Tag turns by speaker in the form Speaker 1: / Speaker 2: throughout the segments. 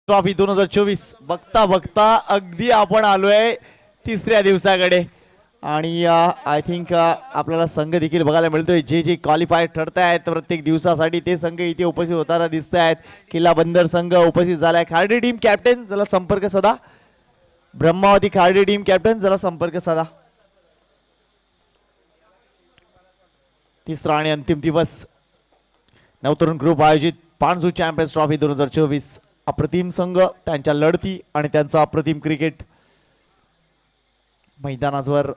Speaker 1: Trophy 2024 बघता बघता अगदी आपण आलोय तिसऱ्या दिवसाकडे आणि आय थिंक आपल्याला संघ देखील बघायला मिळतोय जे जे क्वालिफाय ठरत आहेत प्रत्येक दिवसासाठी ते संघ इथे उपस्थित होताना दिसत आहेत. किल्ला बंदर संघ उपस्थित झालाय. खार्डी टीम कॅप्टन जरा संपर्क साधा. ब्रह्मावती खार्डी टीम कॅप्टन जरा संपर्क साधा. तिसरा आणि अंतिम दिवस नवतरुण ग्रुप आयोजित पाणजू चॅम्पियन्स ट्रॉफी 2024. अप्रतिम संघ, त्यांच्या लढती आणि त्यांचा अप्रतिम क्रिकेट. मैदानावर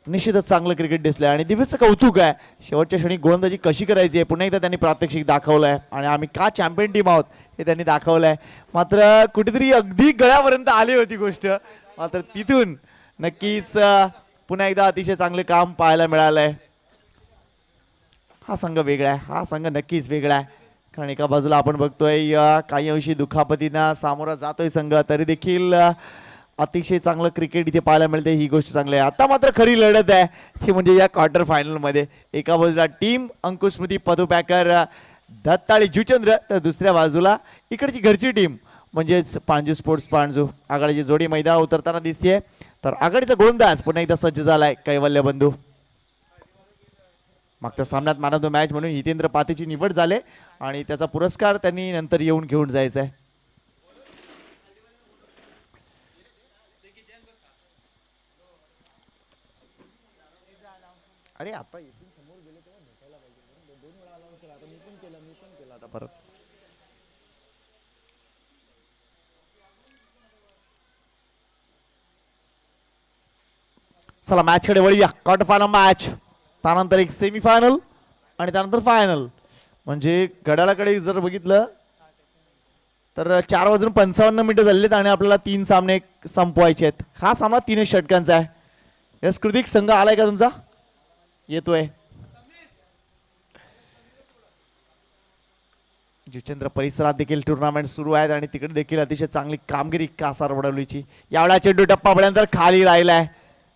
Speaker 1: निश्चितच चांगलं क्रिकेट दिसलंय आणि दिव्याचं कौतुक आहे शेवटच्या क्षणी गोलंदाजी कशी करायची आहे पुन्हा एकदा त्यांनी प्रात्यक्षिक दाखवलंय आणि आम्ही का चॅम्पियन टीम आहोत हे त्यांनी दाखवलंय. मात्र कुठेतरी अगदी गळ्यापर्यंत आली होती गोष्ट, मात्र तिथून नक्कीच पुन्हा एकदा अतिशय चांगले काम पाहायला मिळालंय. हा संघ वेगळा आहे, हा संघ नक्कीच वेगळा आहे. कारण एका बाजूला आपण बघतोय काही अंशी दुखापतींना सामोरा जातोय संघ, तरी देखील अतिशय चांगलं क्रिकेट इथे पाहायला मिळते. ही गोष्ट चांगली आहे. आता मात्र खरी लढत आहे ती म्हणजे या क्वार्टर फायनल मध्ये. एका बाजूला टीम अंकुश स्मृती पदुपॅकर दत्ताळी जुचंद्र, तर दुसऱ्या बाजूला इकडची घरची टीम म्हणजेच पाणजू स्पोर्ट्स पाणजू. आघाडीची जोडी मैदानावर उतरताना दिसतीये. तर आघाडीचा गोलंदाज पुन्हा एकदा सज्ज झालाय कैवल्य बंधू. मागच्या सामन्यात मॅन ऑफ द मॅच म्हणून हितेंद्र पातेची निवड झाले आणि त्याचा पुरस्कार त्यांनी नंतर येऊन घेऊन जायचा आहे. अरे आता इथून समोर गेले तेव्हा भेटायला पाहिजे. दोन वेळा अलाउन्स केला, आता मी पण केला आता परत. चला मॅच कडे वळूया. क्वार्टर फायनल मॅच, त्यानंतर एक सेमीफायनल आणि त्यानंतर फायनल. म्हणजे घड्याळाकडे जर बघितलं तर 4:55 झालेत आणि आपल्याला 3 सामने संपवायचे आहेत. हा सामना 3 षटकांचा आहे. यस कृतिक, संघ आलाय का तुमचा? येतोय. जुचंद्र परिसरात देखील टुर्नामेंट सुरू आहेत आणि तिकडे देखील अतिशय चांगली कामगिरी कासार वडवलीची. यावेळा चेंडू टप्पा पडल्यानंतर खाली राहिलाय.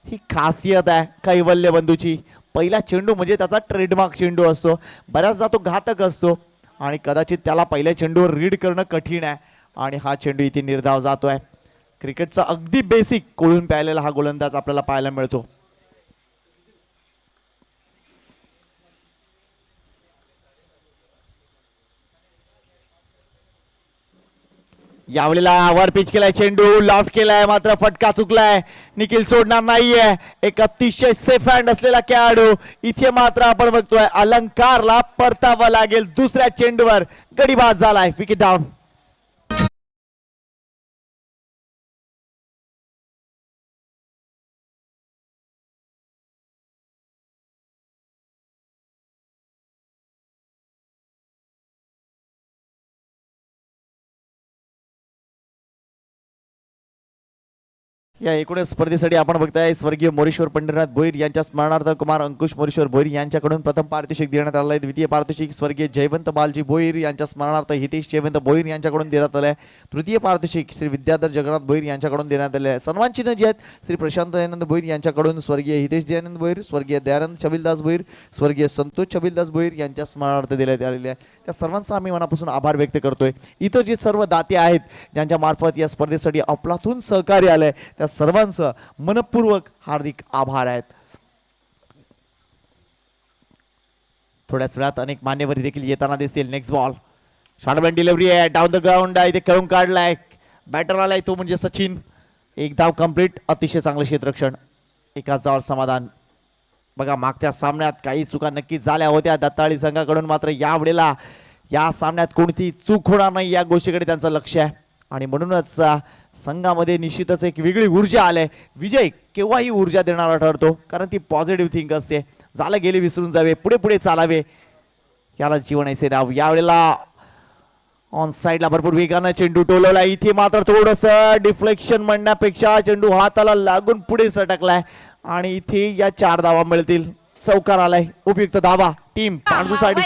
Speaker 1: ही खासियत आहे कैवल्य बंधूची. पहिला चेंडू म्हणजे त्याचा ट्रेडमार्क चेंडू असतो. बऱ्याचदा तो घातक असतो आणि कदाचित त्याला पहिल्या चेंडूवर रीड करणं कठीण आहे आणि हा चेंडू इथे निर्धाव जातोय. क्रिकेटचा अगदी बेसिक कोळून प्यायलेला हा गोलंदाज आपल्याला पाहायला मिळतो. यावेळेला वर पिच केलाय, चेंडू लॉफ्ट केलाय, मात्र फटका चुकलाय. निखिल सोडणार नाहीये. एक अतिशय सेफ हँड असलेला खेळाडू. इथे मात्र आपण बघतोय अलंकारला परतावं लागेल. दुसऱ्या चेंडूवर गडी बाद झालाय. Wicket down. या एकूणच स्पर्धेसाठी आपण बघताय स्वर्गीय मोरेश्वर पंढरीनाथ भोईर यांच्या स्मरणार्थ कुमार अंकुश मोरेश्वर भोईर यांच्याकडून प्रथम पारितोषिक देण्यात आलं आहे. द्वितीय पारितोषिक स्वर्गीय जयवंत बालजी भोईर यांच्या स्मरणार्थ हितेश जयवंत भोईर यांच्याकडून देण्यात आलं आहे. तृतीय पारितोषिक श्री विद्याधर जगन्नाथ भोईर यांच्याकडून देण्यात आले आहे. सन्मान चिन्ह जे आहेत श्री प्रशांत दयानंद भोईर यांच्याकडून स्वर्गीय हितेश दयानंद भोईर, स्वर्गीय दयानंद छबिलदास भोईर, स्वर्गीय संतोष छबिलदास भोईर यांच्या स्मरणार्थ देण्यात आलेले आहे. त्या सर्वांचा आम्ही मनापासून आभार व्यक्त करतोय. इतर जे सर्व दाते आहेत ज्यांच्या मार्फत या स्पर्धेसाठी अफलातून सहकार्य आलंय त्या सर्वांचं मनपूर्वक हार्दिक आभार आहेत. थोड्याच वेळात अनेक मान्यवर देखील येताना दिसतील. नेक्स्ट बॉल, शॉर्टबॅट डिलिव्हरी आहे, डाऊन द ग्राउंड आहे, इथे खेळून काढलाय. बॅटर आलाय तो म्हणजे सचिन. एक धाव कंप्लीट. अतिशय चांगलं क्षेत्ररक्षण. एकाच धावावर समाधान. बघा मागच्या सामन्यात काही चुका नक्कीच झाल्या होत्या दत्ताळी संघाकडून, मात्र यावेळेला या सामन्यात कोणती चूक होणार नाही या गोष्टीकडे त्यांचं लक्ष आहे आणि म्हणूनच संघामध्ये निश्चितच एक वेगळी ऊर्जा आले. विजय केव्हाही ऊर्जा देणारा ठरतो कारण ती पॉझिटिव्ह थिंक असते. झालं गेले विसरून जावे, पुढे पुढे चालावे, याला जीवन असे नाव. यावेळेला ऑन साईडला भरपूर वेगानं चेंडू टोलवला. इथे मात्र थोडस डिफ्लेक्शन म्हणण्यापेक्षा चेंडू हाताला लागून पुढे सटकलाय आणि इथे या 4 धावा मिळतील. चौकार आलाय. उपयुक्त धावा टीम पाणजूसाठी.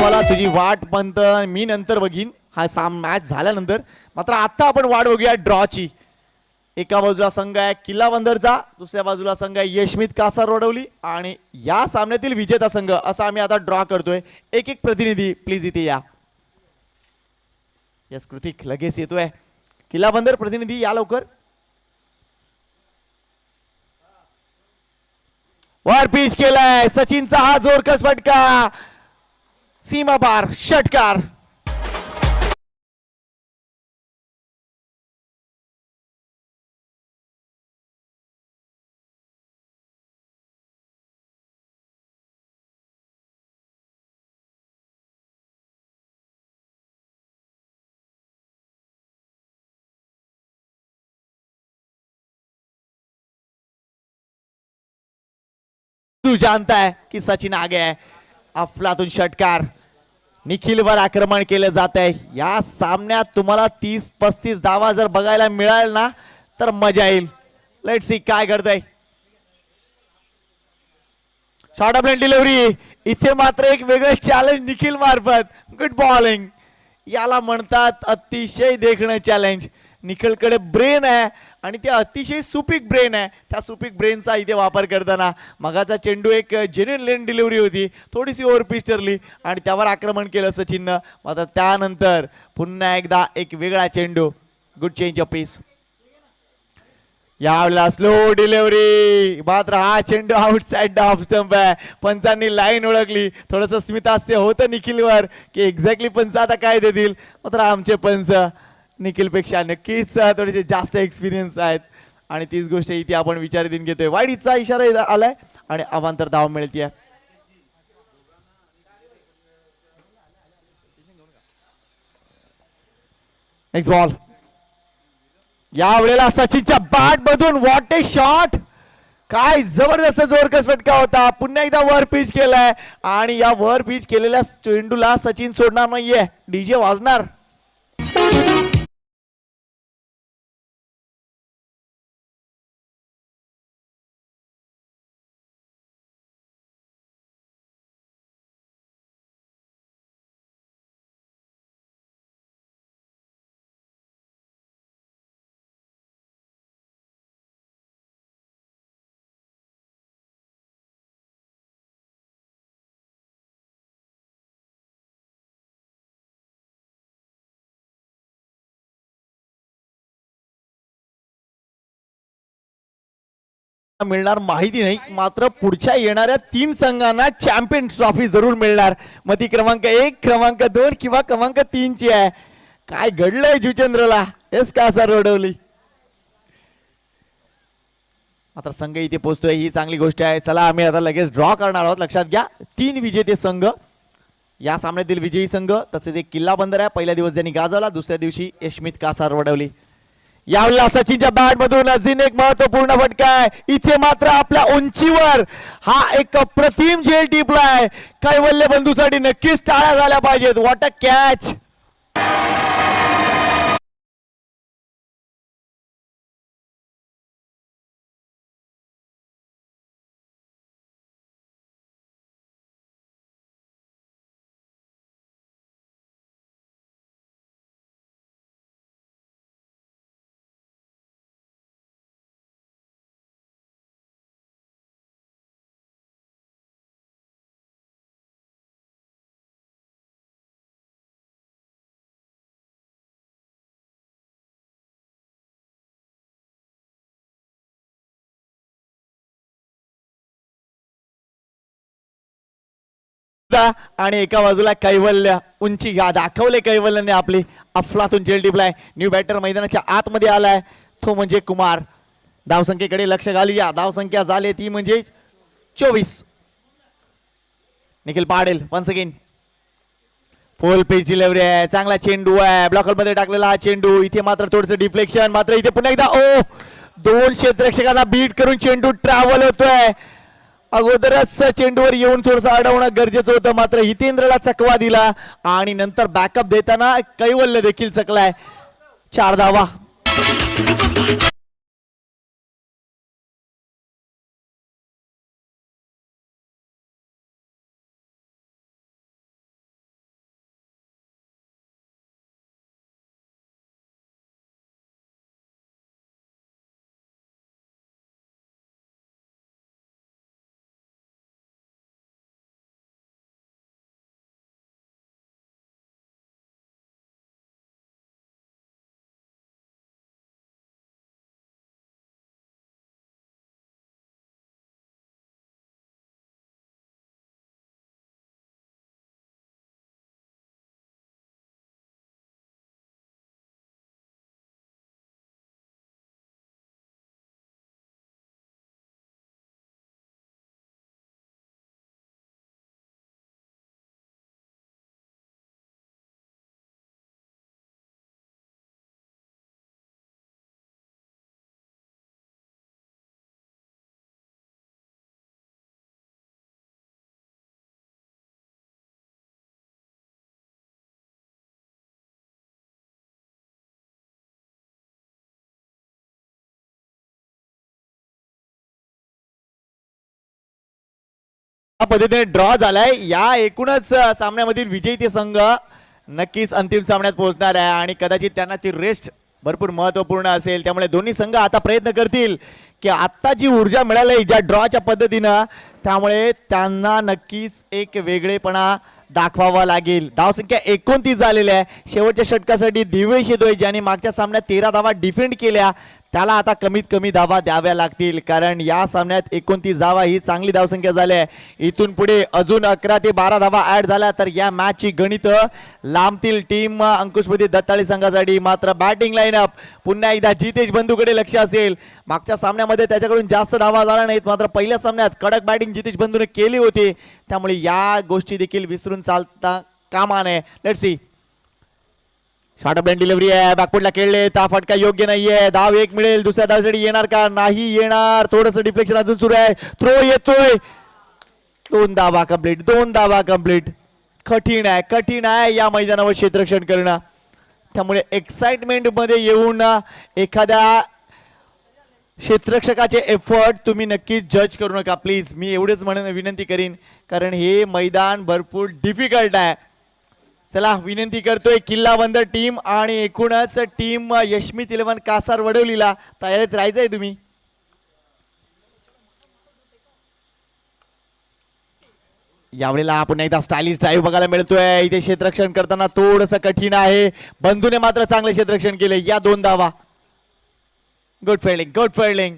Speaker 1: मला तुझी वाट पंत मी नंतर बघीन हा मॅच झाल्यानंतर. मात्र आता आपण वाट बघूया ड्रॉची. एका बाजूला संघ आहे किल्ला बंदरचा, दुसऱ्या बाजूला संघ आहे यशमित कासार रोडवली आणि या सामन्यातील विजेता संघ असा आम्ही आता ड्रॉ करतोय. एक एक प्रतिनिधी प्लीज इथे या. यस कृतिक लगेच येतोय. किल्ला बंदर प्रतिनिधी या लवकर. वर पिच केलाय सचिनचा हा जोरकस फटका सीमा पार षटकार. तू जानता है कि सचिन आगे है. अफलातून षटकार. निखिलवर आक्रमण केलं जात आहे. या सामन्यात तुम्हाला 30-35 धावा जर बघायला मिळाल ना तर मजा येईल. लेट्स सी काय घडतंय. Short of delivery. इथे मात्र एक वेगळं चॅलेंज निखिल मार्फत. Good bowling. याला म्हणतात अतिशय देखणं चॅलेंज. निखिलकडे ब्रेन आहे आणि ते अतिशय सुपीक ब्रेन आहे. त्या सुपीक ब्रेनचा इथे वापर करताना मगाचा चेंडू एक जेन्युइन लेन डिलिव्हरी होती, थोडीशी ओव्हर पिच ठरली आणि त्यावर आक्रमण केलं सचिननं. मात्र त्यानंतर पुन्हा एकदा एक वेगळा चेंडू. गुड चेंज ऑफ पेस. यावेळेला स्लो डिलिव्हरी. मात्र हा चेंडू आउटसाइड ऑफ स्टंप आहे. पंचांनी लाईन ओळखली. थोडंसं स्मितास्य होतं निखिलवर की एक्झॅक्टली पंच आता काय देतील. मात्र आमचे पंच निखिलपेक्षा नक्कीच थोडेसे जास्त एक्सपिरियन्स आहेत आणि तीच गोष्ट इथे आपण विचाराधीन घेतोय. वाईडचा इशारा आलाय आणि अवांतर धाव मिळतीये. Next ball. यावेळेला सचिनच्या बॅट मधून व्हॉट ए शॉट. काय जबरदस्त जोरकस फटका होता. पुन्हा एकदा वर पिच केलाय आणि या वर पिच केलेल्या चेंडूला सचिन सोडणार नाहीये. डीजे वाजणार. मिळणार माहिती नाही. मात्र पुढच्या येणाऱ्या 3 संघांना चॅम्पियन ट्रॉफी जरूर मिळणार. मग ती क्रमांक 1, क्रमांक 2 किंवा क्रमांक 3 ची आहे. काय घडलंय जुचंद्रला. एस कासार रोडवली. मात्र संघ इथे पोहोचतोय ही चांगली गोष्ट आहे. चला आम्ही आता लगेच ड्रॉ करणार आहोत. लक्षात घ्या 3 विजेते संघ या सामन्यातील विजयी संघ. तसेच एक किल्ला बंदर आहे. पहिल्या दिवस ज्यांनी गाजवला, दुसऱ्या दिवशी यशमित कासार वडवली. यावेळेला सचिनच्या बॅट मधून अजून एक महत्वपूर्ण फटका आहे. इथे मात्र आपल्या उंचीवर हा एक अप्रतिम झेल टिपलाय. कैवल्य बंधूसाठी नक्कीच टाळ्या झाल्या पाहिजेत. What a catch. आणि एका बाजूला कैवल्य. उंची दाखवले कैवल्यने आपली. अफलातून झेल टिपलाय. न्यू बॅटर मैदानाच्या आतमध्ये आलाय. तो म्हणजे कुमार. धावसंख्येकडे लक्ष घालूया. धावसंख्या झाली ती म्हणजे 24. निखिल पाडेल once again. Full pitch delivery आहे. चांगला चेंडू आहे. ब्लॉकर मध्ये टाकलेला हा चेंडू. इथे मात्र थोडंसं डिफ्लेक्शन. मात्र इथे पुन्हा एकदा 2 क्षेत्ररक्षकांना बीट करून चेंडू ट्रॅव्हल होतोय. अगोदरच चेंडूवर येऊन थोडंसं अडवणं गरजेचं होतं. मात्र हितेंद्रला चकवा दिला आणि नंतर बॅकअप देताना कैवल्य देखील चकलाय. 4 धावा. पद्धतीने ड्रॉ झालाय. या एकूणच सामन्यामधील विजेते संघ नक्कीच अंतिम सामन्यात पोहोचणार आहे आणि कदाचित त्यांना ती रेस्ट भरपूर महत्वपूर्ण असेल. त्यामुळे दोन्ही संघ आता प्रयत्न करतील की आता जी ऊर्जा मिळाली ज्या ड्रॉच्या पद्धतीनं, त्यामुळे त्यांना नक्कीच एक वेगळेपणा दाखवावा लागेल. धावसंख्या 29 झालेल्या आहे. शेवटच्या षटकासाठी दिवेश येतोय ज्याने मागच्या सामन्यात 13 धावा डिफेंड केल्या, त्याला आता कमीत कमी धावा द्याव्या लागतील कारण या सामन्यात 29 धावा ही चांगली धावसंख्या झाली आहे. इथून पुढे अजून 11 ते 12 धावा ऍड झाल्या तर या मॅचची गणित लांबतील. टीम अंकुशपती दत्ताळी संघासाठी मात्र बॅटिंग लाईनअप पुन्हा एकदा जितेश बंधूकडे लक्ष असेल. मागच्या सामन्यामध्ये त्याच्याकडून जास्त धावा झाल्या नाहीत, मात्र पहिल्या सामन्यात कडक बॅटिंग जितेश बंधूने केली होती, त्यामुळे या गोष्टी देखील विसरून चालता कामा नये. Let's see. Short blend delivery आहे, बॅकफुटला खेळले, ता फटका योग्य नाहीये. धाव एक मिळेल, दुसऱ्या धावसाठी येणार का? नाही येणार. थोडंसं डिफ्लेक्शन अजून सुरू आहे. थ्रो येतोय. 2 धावा कंप्लीट. 2 धावा कंप्लीट. कठीण आहे, कठीण आहे या मैदानावर क्षेत्ररक्षण करणं. त्यामुळे एक्साइटमेंट मध्ये येऊन एखाद्या क्षेत्ररक्षकाचे एफर्ट तुम्ही नक्कीच जज करू नका प्लीज. मी एवढेच विनंती करीन कारण हे मैदान भरपूर डिफिकल्ट आहे. चला विनंती करतोय किल्ला बंदर टीम आणि एकूणच टीम यशमित 11 कासार वडवलीला तयारीत राहायचंय तुम्ही. यावेळेला आपण एकदा स्टायलिश ड्राईव्ह बघायला मिळतोय. इथे क्षेत्ररक्षण करताना थोडंसं कठीण आहे. बंधूने मात्र चांगले क्षेत्ररक्षण केले. या 2 धावा. Good fielding, good fielding.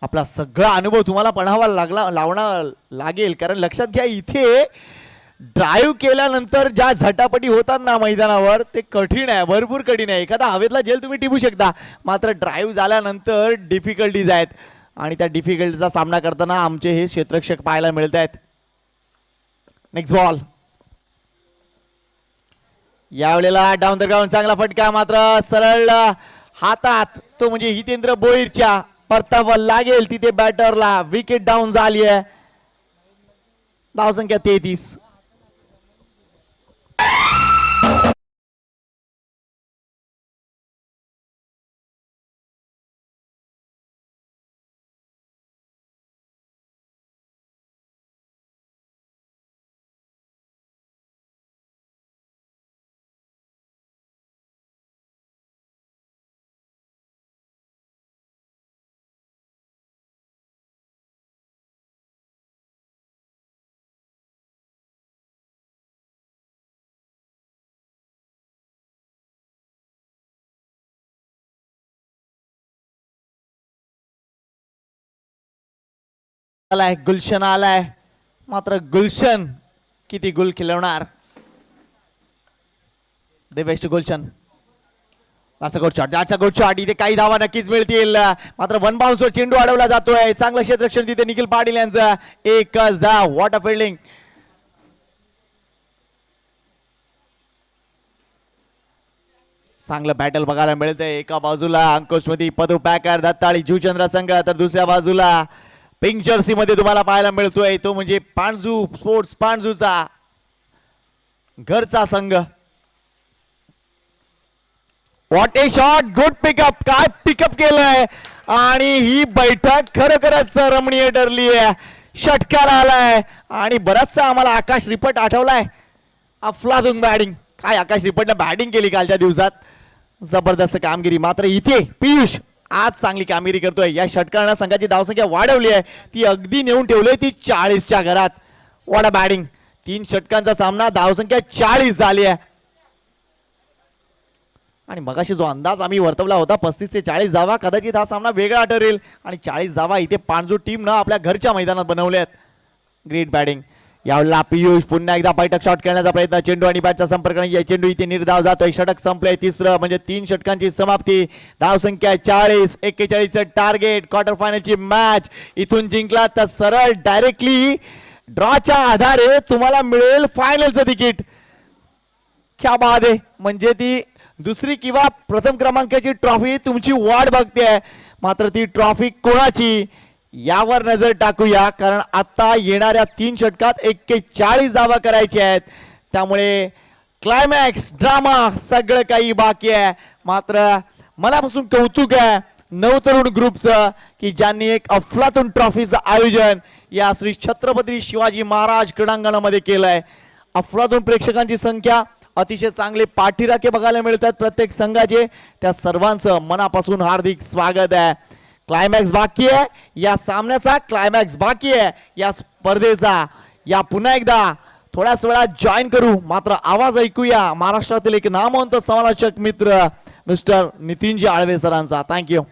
Speaker 1: आपला सगळा अनुभव तुम्हाला पणावा लावणार लागेल कारण लक्षात घ्या इथे ड्राईव्ह केल्यानंतर ज्या झटापटी होतात ना मैदानावर ते कठीण आहे, भरपूर कठीण आहे. एखादा हवेतला जेल तुम्ही टिपू शकता, मात्र ड्राईव्ह झाल्यानंतर डिफिकल्टीज आहेत आणि त्या डिफिकल्टीचा सामना करताना आमचे हे क्षेत्ररक्षक पाहायला मिळत आहेत. Next ball. यावेळेला डाऊन द ग्राउंड चांगला फटका, मात्र सरळ हातात तो म्हणजे हितेंद्र बोईरच्या परतावा लागेल तिथे बॅटरला. विकेट डाऊन झाली आहे. धावसंख्या 33. आलाय गुलशन, आलाय मात्र गुलशन किती गुल खिलवणार. The best Gulshan. Good shot. इथे काही धावा नक्कीच मिळतील, मात्र 1 बाउन्सवर चेंडू अडवला जातोय. चांगलं क्षेत्ररक्षण तिथे निखिल पाटील यांचं. एकच धाव. What a fielding. चांगलं बॅटल बघायला मिळतंय. एका बाजूला अंकुशमती पदू पॅकर दत्ताळी जीवचंद्र संघ, तर दुसऱ्या बाजूला पिंक जर्सी मध्ये तुम्हाला पाहायला मिळतोय तो म्हणजे पांजू स्पोर्ट्स पांजूचा घरचा संघ. What A shot. Good pickup. काय पिकअप केलंय आणि ही बैठक खरोखरच रमणीय ठरली आहे. षटकाला आलाय आणि बराचसा आम्हाला आकाश रिपट आठवलाय. अफलातून बॅटिंग. काय आकाश रिपटनं बॅटिंग केली कालच्या दिवसात, जबरदस्त कामगिरी. मात्र इथे पियुष आज चांगली कामगिरी करतोय. या षटकानं संघाची धावसंख्या वाढवली आहे, ती अगदी नेऊन ठेवली ती 40च्या घरात. What a batting. 3 षटकांचा सामना, धावसंख्या 40 झाली आहे. आणि मगाशी जो अंदाज आम्ही वर्तवला होता 35 ते 40 धावा, कदाचित हा सामना वेगळा ठरेल. आणि 40 धावा इथे पांजू टीमनं आपल्या घरच्या मैदानात बनवल्यात. Great batting. यावेळेला पियुष पुन्हा एकदा बैठक शॉट खेळण्याचा प्रयत्न. चेंडू आणि बॅटचा संपर्क नाही. चेंडू इथे निर्धाव जातोय. षटक संपलंय. तिसरं म्हणजे 3 षटकांची समाप्ती. धावसंख्या 40. 41 टार्गेट. क्वार्टर फायनलची मॅच इथून जिंकला तर सरळ डायरेक्टली ड्रॉच्या आधारे तुम्हाला मिळेल फायनलचं तिकीट. क्या बात आहे. म्हणजे ती दुसरी किंवा प्रथम क्रमांकाची ट्रॉफी तुमची वाट बघते. मात्र ती ट्रॉफी कोणाची यावर नजर टाकूया, कारण आता येणाऱ्या 3 षटकात 41 धावा करायचे आहेत. त्यामुळे क्लायमॅक्स ड्रामा सगळं काही बाकी आहे. मात्र मनापासून कौतुक आहे नवतरुण ग्रुपचं की ज्यांनी एक अफलातून ट्रॉफीचं आयोजन या श्री छत्रपती शिवाजी महाराज क्रीडांगणामध्ये केलंय. अफलातून प्रेक्षकांची संख्या, अतिशय चांगले पाठीराखे बघायला मिळतात प्रत्येक संघाचे. त्या सर्वांचं मनापासून हार्दिक स्वागत आहे. क्लायमॅक्स बाकी आहे या सामन्याचा, क्लायमॅक्स बाकी आहे या स्पर्धेचा. या पुन्हा एकदा थोड्याच वेळात जॉईन करू, मात्र आवाज ऐकूया महाराष्ट्रातील एक नामवंत समालोचक मित्र मिस्टर नितीनजी आळवे सरांचा. थँक्यू.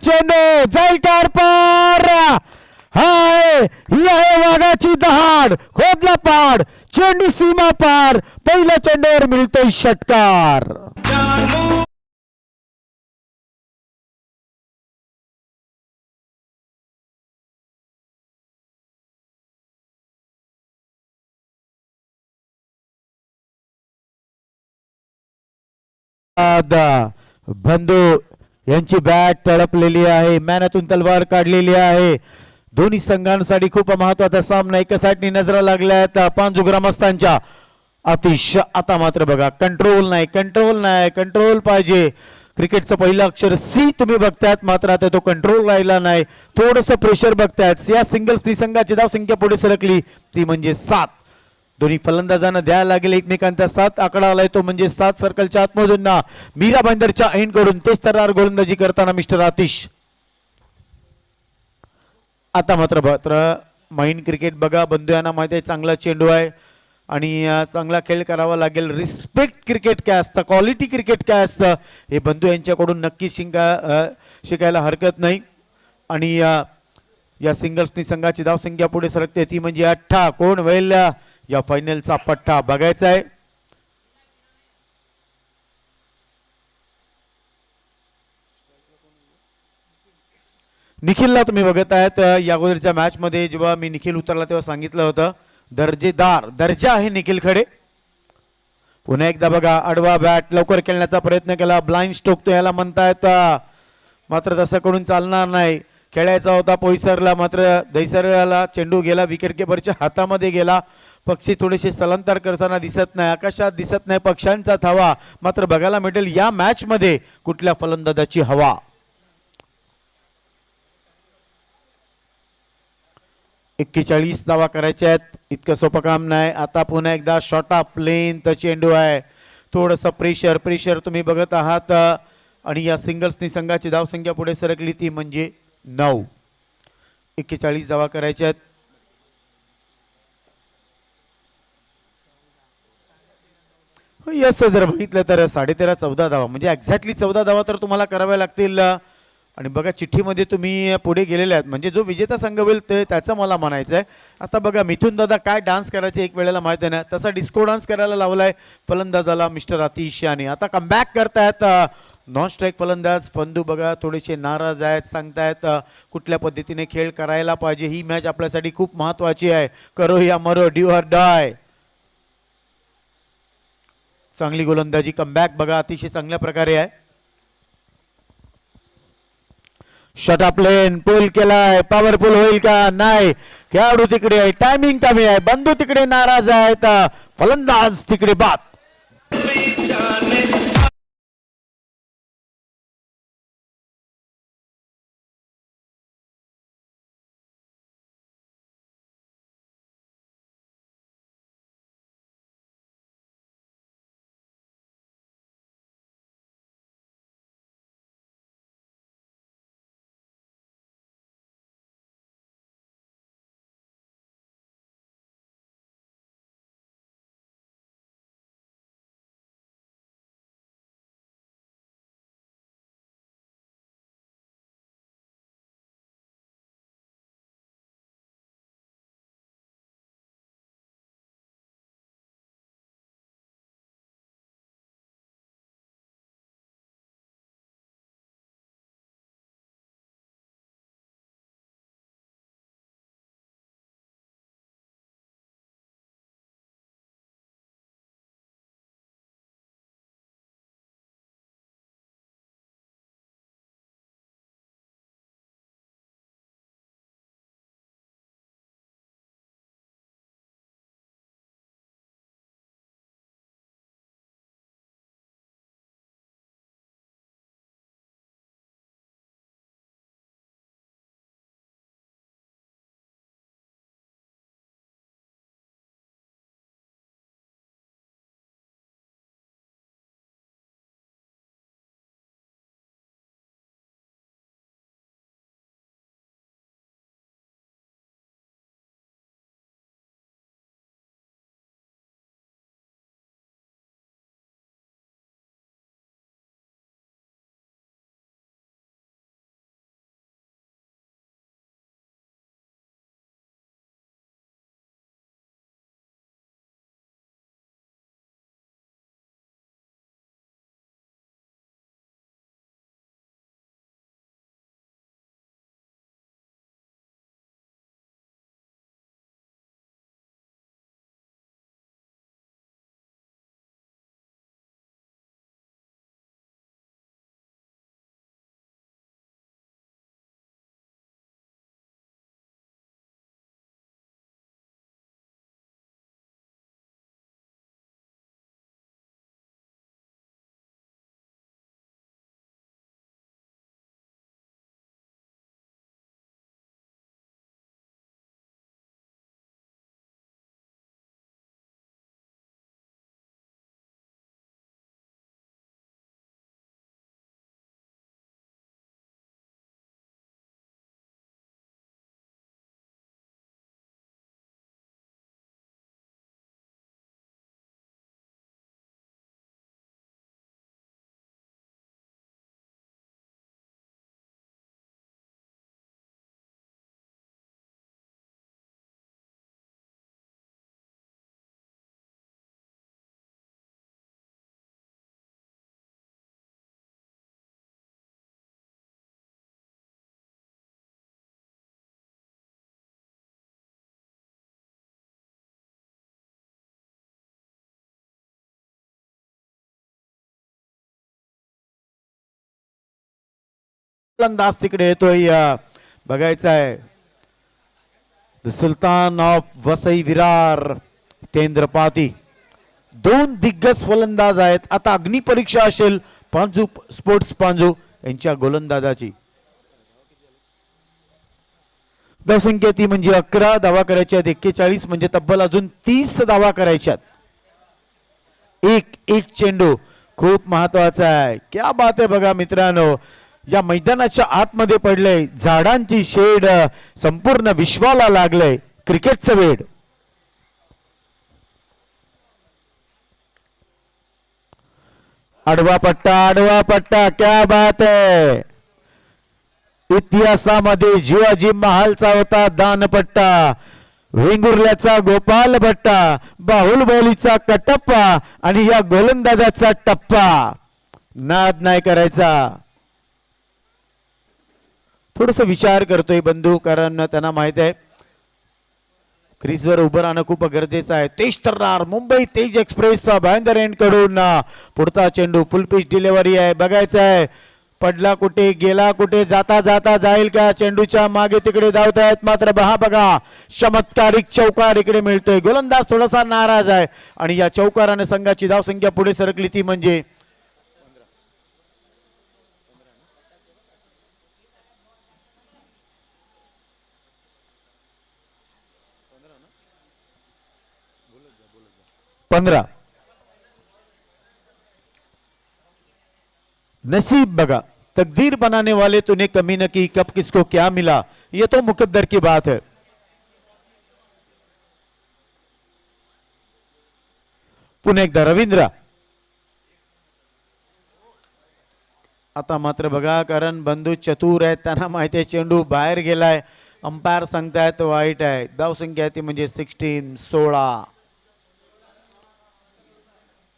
Speaker 2: चेंडू जाईल कार पार. हाय ही आहे वाघाची दहाड, खोदला पाड, चेंडू सीमा पार. पहिल्या चेंडूवर मिळतोय षटकार. बंधू यांची बॅट तळपलेली आहे, मॅनातून तलवार काढलेली आहे. दोन्ही संघांसाठी खूप महत्वाचा सामना. एकासाठी नजरा लागल्यात पांजू ग्रामस्थांच्या. अतिशय आता मात्र बघा कंट्रोल नाही, कंट्रोल नाही, कंट्रोल पाहिजे. क्रिकेटचं पहिलं अक्षर सी तुम्ही बघतायत, मात्र आता तो कंट्रोल राहिला नाही. थोडस प्रेशर बघतायत. या सिंगल्स संघाची धाव संख्या पुढे सरकली, ती म्हणजे 7. दोन्ही फलंदाजांना द्यायला लागेल एकमेकांचा 7 आकडा आलाय, तो म्हणजे 7 सर्कलच्या आतमधून मीरा भाईंदरच्या एंड कडून तेच तरार गोलंदाजी करताना मिस्टर आतिश. आता मात्र माइंड क्रिकेट बघा, बंधू यांना माहिती आहे चांगला चेंडू आहे आणि चांगला खेळ करावा लागेल. रिस्पेक्ट क्रिकेट काय असतं, क्वालिटी क्रिकेट काय असतं, हे बंधू यांच्याकडून नक्की शिकायला हरकत नाही. आणि या सिंगल्स संघाची धाव संख्या पुढे सरकते, ती म्हणजे 8. कोण होईल या फायनलचा पट्टा बघायचा आहे. निखिलला तुम्ही बघत आहेत. या अगोदरच्या मॅच मध्ये जेव्हा मी निखिल उतरला तेव्हा सांगितलं होतं दर्जेदार दर्जा आहे निखिल खडे. पुन्हा एकदा बघा आडवा बॅट लवकर खेळण्याचा प्रयत्न केला, ब्लाइंड स्ट्रोक तो याला म्हणतायत, मात्र तसं करून चालणार नाही. खेळायचा होता पोईसरला, मात्र दैसरला चेंडू गेला, विकेट किपरच्या हातामध्ये गेला. पक्षी थोडेसे स्थलांतर करताना दिसत नाही, आकाशात दिसत नाही पक्ष्यांचा थवा, मात्र बघायला मिळेल या मॅच मध्ये कुठल्या फलंदाजाची हवा. 41 धावा करायच्या आहेत, इतकं सोपं काम नाही. आता पुन्हा एकदा शॉर्ट ऑफ प्लेन तर चेंडू आहे, थोडस प्रेशर तुम्ही बघत आहात. आणि या सिंगल्सनी संघाची धाव संख्या पुढे सरकली, ती म्हणजे 9. 41 धावा करायच्या आहेत. यस जर बघितलं तर 13.5 14 धावा म्हणजे एक्झॅक्टली 14 धावा तर तुम्हाला कराव्या लागतील. आणि बघा चिठ्ठीमध्ये तुम्ही पुढे गेलेले आहेत म्हणजे जो विजेता संघ होईल ते त्याचं मला म्हणायचं आहे. आता बघा मिथुन दादा काय डान्स करायचे एक वेळेला माहिती आहे ना, तसा डिस्को डान्स करायला लावलाय फलंदाजाला मिस्टर आतिश याने. आता कमबॅक करतायत नॉन स्ट्राईक फलंदाज फंदू. बघा थोडेसे नाराज आहेत, सांगतायत कुठल्या पद्धतीने खेळ करायला पाहिजे. ही मॅच आपल्यासाठी खूप महत्वाची आहे. करो या मरो, ड्यू ऑर डाय. चांगली गोलंदाजी कमबॅक बघा अतिशय चांगल्या प्रकारे आहे. शॉट प्लेन पुल केलाय, पॉवरफुल होईल का नाही. खेळाडू तिकडे आहे, टायमिंग कमी आहे, बंधू तिकडे नाराज आहेत, फलंदाज तिकडे बाद. फलंदाज तिकडे येतोय, बघायचं आहे. The Sultan of Vasai Virar Hitendra पाती. दोन दिग्गज फलंदाज आहेत. आता अग्निपरीक्षा असेल पांजू स्पोर्ट्स पांजू यांच्या गोलंदाजाची. धावसंख्या ती म्हणजे 11 धावा करायच्या, 41 म्हणजे तब्बल अजून 30 धावा करायच्यात. एक चेंडू खूप महत्वाचा आहे. क्या बात आहे बघा मित्रांनो, या मैदानाच्या आतमध्ये पडलंय झाडांची शेड, संपूर्ण विश्वाला लागलंय क्रिकेटचं वेड. आडवा पट्टा क्या बात आहे. इतिहासामध्ये जिवाजी महालचा होता दानपट्टा, वेंगुर्ल्याचा गोपाल भट्टा, बाहुलबोलीचा कटप्पा आणि या गोलंदाजाचा टप्पा. नाद नाही करायचा. थोडस विचार करतोय बंधू, कारण त्यांना माहित आहे क्रीजवर उभं राहणं खूप गरजेचं आहे. तेज तर्रार मुंबई तेज एक्सप्रेसचा भाईंदर एंड कडून पुढचा चेंडू फुल पिच डिलिव्हरी आहे. बघायचं आहे पडला कुठे, गेला कुठे, जाता जाता जाईल का. चेंडूच्या मागे तिकडे धावत आहेत, मात्र बघा चमत्कारिक चौकार इकडे मिळतोय. गोलंदाज थोडासा नाराज आहे आणि या चौकाराने संघाची धावसंख्या पुढे सरकली ती म्हणजे 15. नसीब बघा, तकदीर बनाने वाले तूने कमी न की, कब किसको क्या मिला, ये तो मुकद्दर की बात है. पुन्हा एकदा रवींद्र. आता मात्र बघा, कारण बंधू चतुर आहेत, त्यांना माहिती आहे चेंडू बाहेर गेलाय. अंपायर सांगतायत वाईट आहे. धावसंख्या ती म्हणजे 16.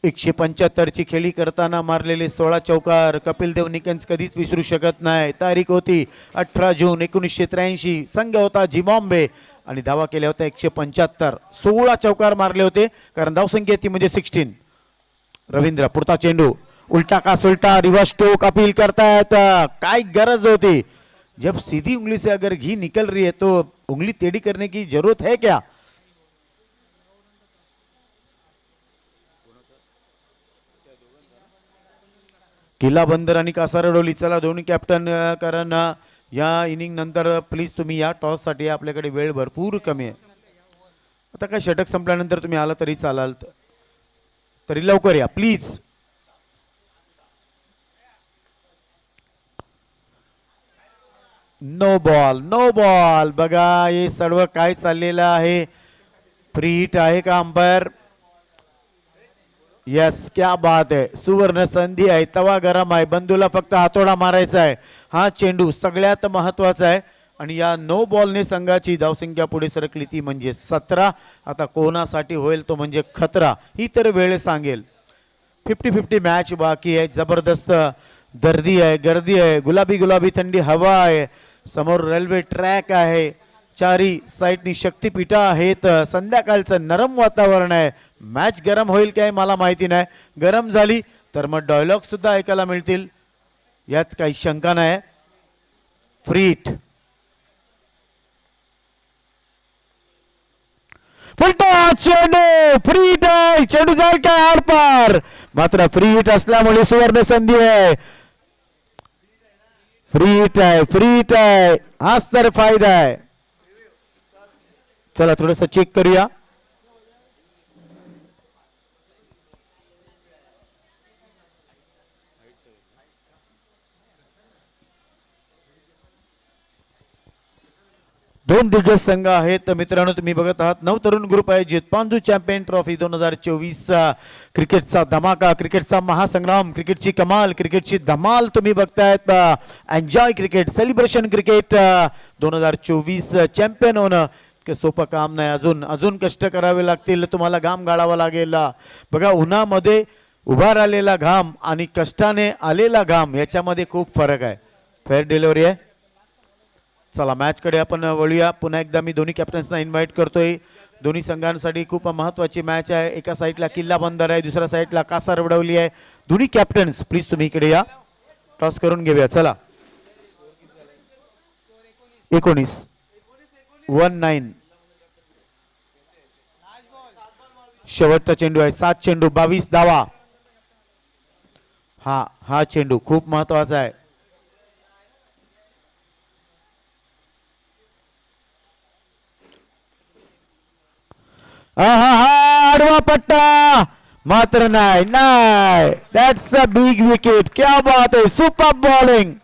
Speaker 2: 175 ची खेळी करताना मारलेले 16 चौकार कपिल देव निकंज कधीच विसरू शकत नाही. तारीख होती 18 जून 1983. संघ होता झिम्बाब्वे आणि धावा केल्या होत्या 175. 16 चौकार मारले होते, कारण धावसंख्या ती म्हणजे 16. रवींद्र पुढचा चेंडू उल्टा का सुलटा, रिवर्स स्ट्रोक अपील करतायत. काय गरज होती. जब सीधी उंगली से अगर घी निकल रही है तो उंगली टेढ़ी करने की जरूरत है क्या. किल्ला बंदर आणि कासारडोली. चला दोन्ही कॅप्टन, कारण या इनिंग नंतर प्लीज तुम्ही या टॉस साठी, आपल्याकडे वेळ भरपूर कमी आहे. आता काय षटक संपल्यानंतर तुम्ही आला तरी चालाल, तरी लवकर या please. No ball no ball. बघा हे सर्व काय चाललेलं आहे. फ्री हिट आहे का अंपायर. यस, क्या बात आहे. सुवर्ण संधी आहे, तवा गरम आहे. बंधूला फक्त हातोडा मारायचा आहे. हा चेंडू सगळ्यात महत्वाचा आहे आणि या नो बॉलने संघाची धावसंख्या पुढे सरकली ती म्हणजे 17. आता कोणासाठी होईल तो म्हणजे खतरा, ही तर वेळ सांगेल. 50-50 मॅच बाकी आहे. जबरदस्त गर्दी आहे. गुलाबी गुलाबी थंडी हवा आहे. समोर रेल्वे ट्रॅक आहे. चारी साईडनी शक्तिपीठा आहेत. संध्याकाळचं नरम वातावरण आहे. मॅच गरम होईल काय मला माहिती नाही. गरम झाली तर मग डायलॉग सुद्धा ऐकायला मिळतील, यात काही शंका नाही. Free hit. फुलटा चेंडू फ्री हिट आहे. चेंडू जाईल काय आरपार, मात्र फ्री हिट असल्यामुळे सुवर्ण संधी आहे. फ्री हिट आहे. हाच तर फायदा आहे. चला थोडस चेक करूया. दोन दिग्गज संघ आहेत मित्रांनो. तुम्ही बघत आहात नव तरुण ग्रुप आयोजित पांजू चॅम्पियन ट्रॉफी 2024. क्रिकेटचा धमाका, क्रिकेटचा महासंग्राम, क्रिकेटची कमाल, क्रिकेटची धमाल तुम्ही बघतायत. Enjoy cricket, celebration cricket 2024. Champion होणं सोपं काम नाही. अजून कष्ट करावे लागतील. तुम्हाला घाम गाळावा लागेल. बघा उन्हामध्ये उभा राहिलेला घाम आणि कष्टाने आलेला घाम याच्यामध्ये खूप फरक आहे. फेअर डिलिव्हरी आहे. चला मॅच कडे आपण वळूया. पुन्हा एकदा मी दोन्ही कॅप्टन्सना इन्व्हाइट करतोय. दोन्ही संघांसाठी खूप महत्वाची मॅच आहे. एका साईडला किल्ला बंदर आहे, दुसऱ्या साईडला कासारवडवली आहे. दोन्ही कॅप्टन्स प्लीज तुम्ही इकडे या, टॉस करून घेऊया. चला 19 शेवटचा चेंडू आहे. 7 चेंडू 22 धावा. हा चेंडू खूप महत्वाचा आहे. आडवा पट्टा मात्र नाही. That's a big wicket. क्या बात आहे. Super bowling.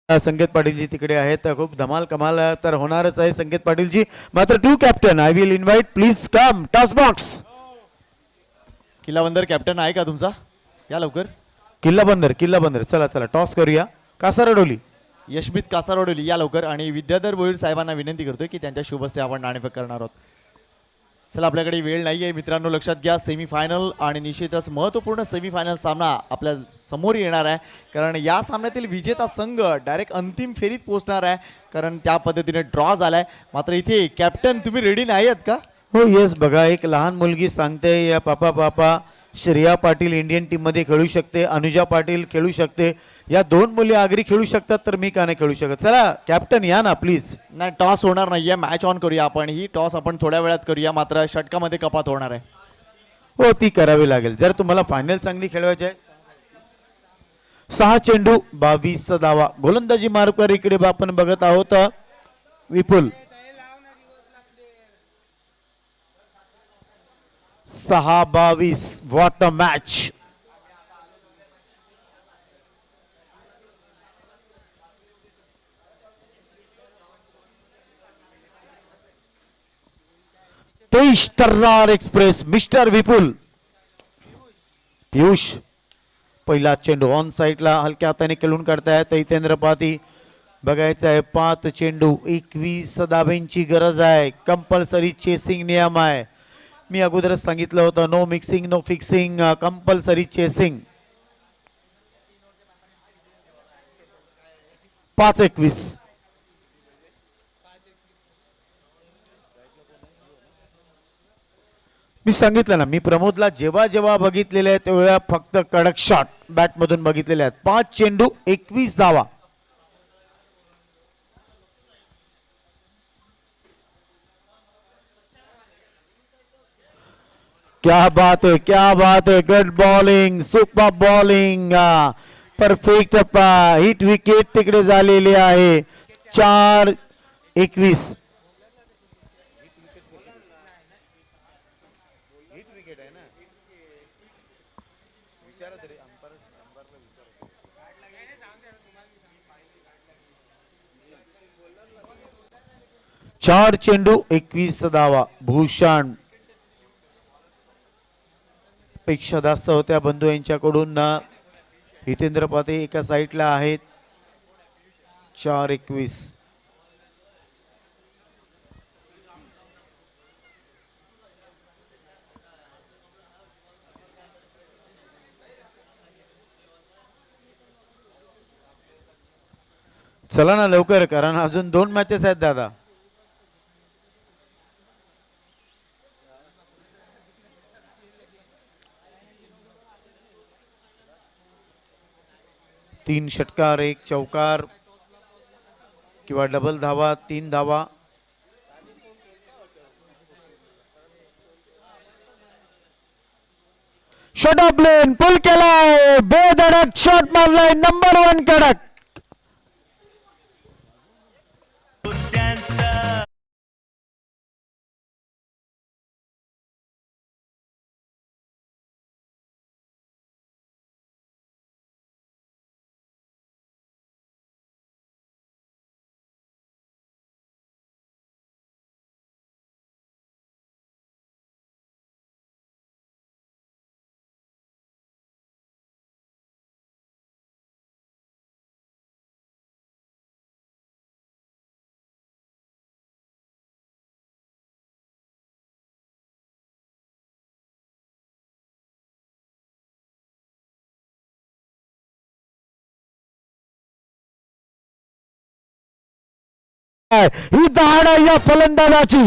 Speaker 2: संकेत पाटीलजी तिकडे आहेत, खूप धमाल कमाल तर होणारच आहे संकेत पाटीलजी. मात्र to captain I will invite please come toss box.
Speaker 1: Killa Bandar captain आहे का तुमचा? या लवकर.
Speaker 2: किल्ला बंदर चला चला टॉस करूया. कासारडोली
Speaker 1: यशमित कासारवडोली या लवकर. आणि विद्याधर भोईर साहेबांना विनंती करतोय की त्यांच्या शुभ हस्ते आपण नाणेफेक करणार आहोत. चला आपल्याकडे वेळ नाही आहे मित्रांनो, लक्षात घ्या सेमीफायनल आणि निश्चितच महत्त्वपूर्ण सेमीफायनल सामना आपल्या समोर येणार आहे. कारण या सामन्यातील विजेता संघ डायरेक्ट अंतिम फेरीत पोहोचणार आहे, कारण त्या पद्धतीने ड्रॉ झालाय. मात्र इथे कॅप्टन तुम्ही रेडी नाही आहात का?
Speaker 2: हो येस, बघा एक लहान मुलगी सांगते या पापा श्रेया पाटील इंडियन टीम मध्ये खेळू शकते, अनुजा पाटील खेळू शकते, या दोन मुली आगरी खेळू शकतात तर मी का नाही खेळू शकत. चला कॅप्टन या ना प्लीज.
Speaker 1: नाही, टॉस होणार नाहीये, मॅच ऑन करूया आपण. ही टॉस आपण थोड्या वेळात करूया, मात्र षटकामध्ये कपात होणार आहे.
Speaker 2: हो ती करावी लागेल जर तुम्हाला फायनल चांगली खेळवायची आहे. 6 चेंडू 22 धावा. गोलंदाजी मार्कवर इकडे आपण बघत आहोत विपुल. 6-22 व्हॉट अ मॅच. तेईस तर्रार एक्सप्रेस मिस्टर विपुल. पियुष पहिला चेंडू ऑन साईडला हलक्या हाताने खेळून काढतायत हितेंद्र पाती. बघायचं आहे 5 चेंडू 21 धाब्यांची गरज आहे. कंपल्सरी चेसिंग नियम आहे. मी अगोदरच सांगितलं होतं no mixing no fixing, compulsory chasing. 5-21. मी सांगितलं ना, मी प्रमोदला जेव्हा जेव्हा बघितलेले आहे तेव्हा फक्त कडक शॉट बॅट मधून बघितलेले आहेत. 5 चेंडू 21 धावा. क्या बात है good bowling, super bowling, perfect hit wicket तिकडे झालेली आहे. 4-21. चार चेंडू 21 धावा. भूषण पेक्षा जास्त होत्या बंधू यांच्याकडून. हितेंद्र पाते एका साईडला आहेत. 4-21. चला ना लवकर, कारण अजून 2 मॅचेस आहेत दादा. 3 षटकार 1 चौकार किंवा डबल धावा 3 धावा. शॉट ऑफ प्लेन पुल केलाय, बेधडक शॉट मारलाय, नंबर 1 कडक. ही दहाड या फलंदाजाची.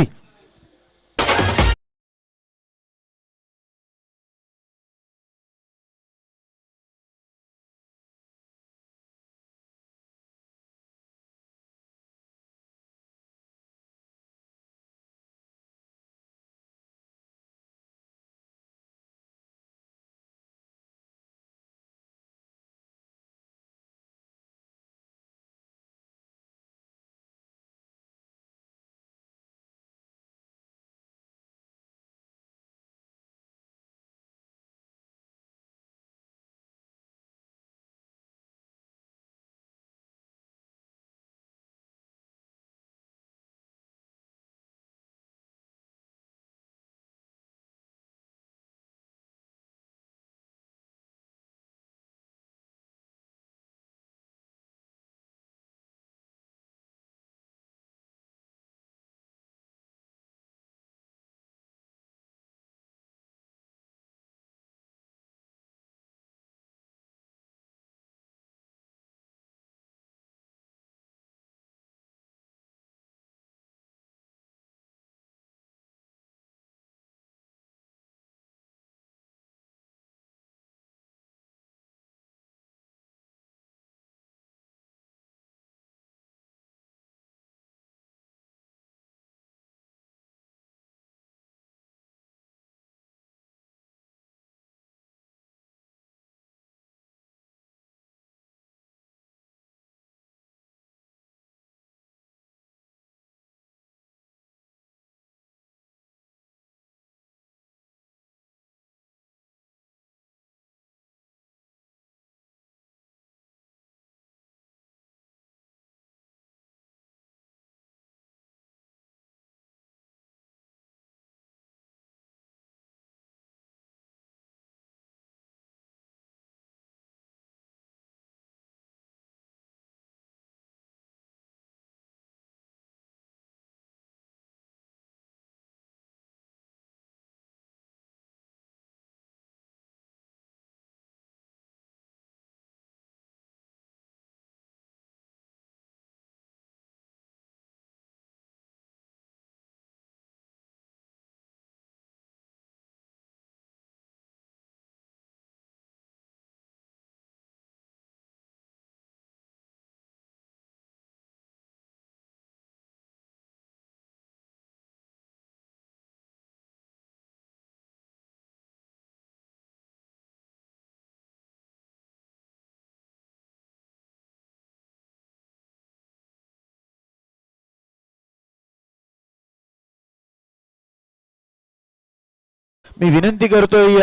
Speaker 2: मी विनंती करतोय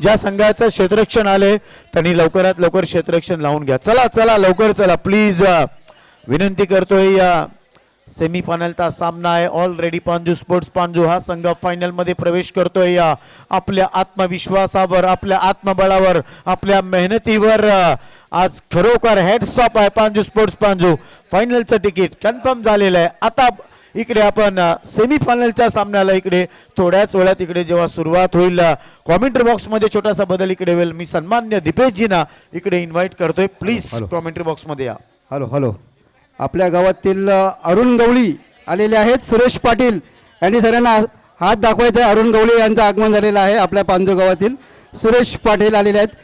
Speaker 2: ज्या संघाचं क्षेत्ररक्षण आले त्यांनी लवकरात लवकर क्षेत्ररक्षण लावून घ्या. चला चला लवकर चला प्लीज, विनंती करतोय. सेमी फायनलचा सामना आहे. ऑलरेडी पांजू स्पोर्ट्स पांजू हा संघ फायनल मध्ये प्रवेश करतोय. आपल्या आत्मविश्वासावर, आपल्या आत्मबळावर, आपल्या मेहनतीवर आज खरोखर हेड्स ऑफ आहे Panju sports Panju. फायनलचं ticket confirm झालेलं आहे. आता इकडे आपण सेमी फायनलच्या सामन्याला इकडे थोड्याच वेळात इकडे जेव्हा सुरुवात होईल, कॉमेंट्री बॉक्स मध्ये छोटासा बदल इकडे होईल. मी सन्मान्य दीपेशजींना इकडे इन्व्हाइट करतोय. प्लीज कॉमेंट्री बॉक्स मध्ये या.
Speaker 3: Hello hello. आपल्या गावातील अरुण गवळी आलेले आहेत. सुरेश पाटील यांनी सगळ्यांना हात दाखवायचा आहे. अरुण गवळी यांचं आगमन झालेलं आहे. आपल्या पांजू गावातील सुरेश पाटील आलेले आहेत.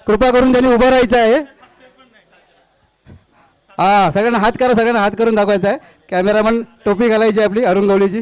Speaker 3: कृपा करून त्यांनी उभं राहायचं आहे. सगळ्यांना हात करा, सगळ्यांना हात करून दाखवायचा आहे. कॅमेरामन टोपी घालायची आपली अरुण गवळीची.